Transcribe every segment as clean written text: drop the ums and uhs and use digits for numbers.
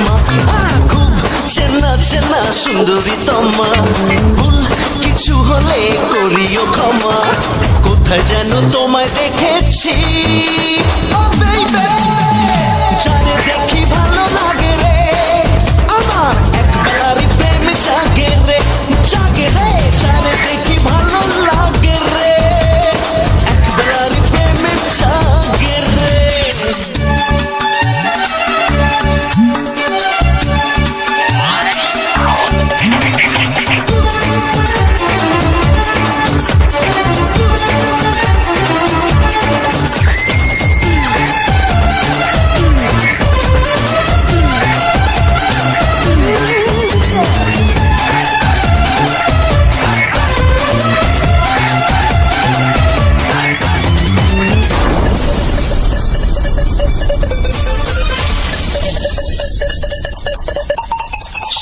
ক্ষমা। খুব চেনা চেনা সুন্দরী তমা, ভুল কিছু হলে করিও ক্ষমা। কোথায় যেন তোমায় দেখেছি, oh baby, যারে দেখি ভালো লাগে রে, আমার একবারই প্রেম জাগে রে, জাগে রে, যারে দেখি ভালো লাগে রে, একবারই প্রেম জাগে রে।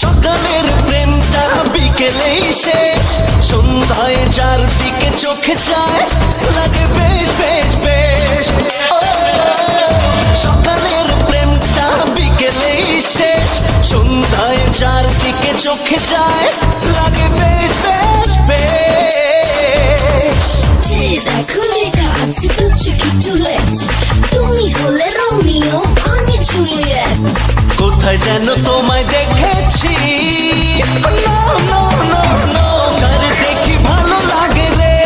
সকালের প্রেমটা বিকেলেই শেষ, সন্ধ্যায় যার দিকে চোখে যায় লাগে বেশ বেশ বেশ। ও সকালের প্রেমটা বিকেলেই শেষ, সন্ধ্যায় যার দিকে চোখে যায় লাগে বেশ বেশ বেশ। দেখো লেখা আছে দু চোখে চুলেট, তুমি হলে রোমিও আমি জুলিয়েট। কোথায় যেন তোমায় দেখেছি, no, no, no, no, যারে দেখি ভালো লাগে রে,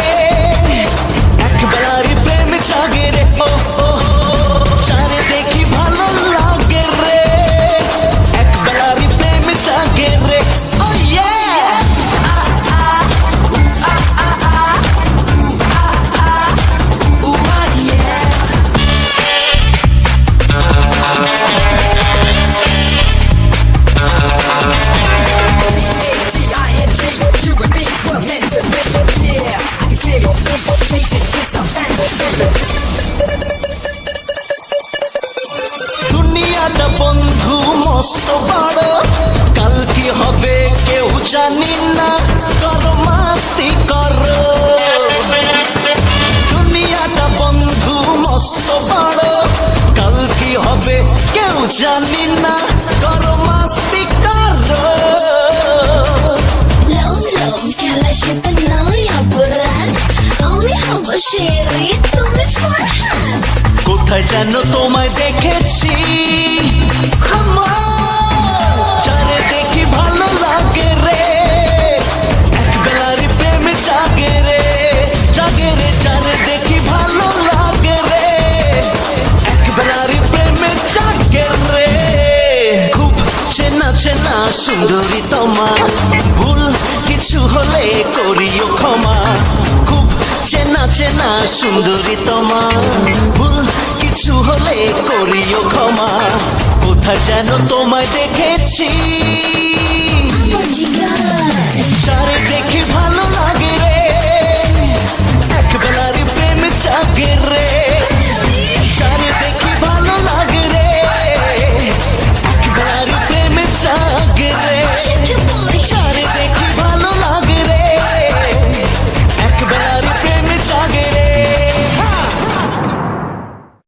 একবারই প্রেম জাগে রে, ও ও, যারে দেখি ভালো লাগে রে, একবারই প্রেম জাগে রে, ও yeah! দুনিয়াটা বন্ধু মস্ত বড়, কাল কি হবে কেউ জানি না, করো মাস্তি করো। দুনিয়াটা বন্ধু মস্ত বড়, কাল কি হবে কেউ জানি না, করো মাস্তি করো। লভ লভ খেলা সেটা নয় অপরাধ, আমি হব শেরি তুমি ফরহাদ। কোথায় যেন তোমায় দেখেছি, come on, যারে দেখি ভালো লাগে রে, একবেলারই প্রেম জাগে রে, জাগে রে, যারে দেখি ভালো লাগে রে, একবেলারই প্রেম জাগে রে। খুব চেনা চেনা সুন্দরী তমা, ভুল কিছু হলে করিও ক্ষমা। খুব চেনা চেনা সুন্দরী তমা, ভুল কিছু হলে করিও ক্ষমা। কোথায় যেন তোমায় দেখেছি।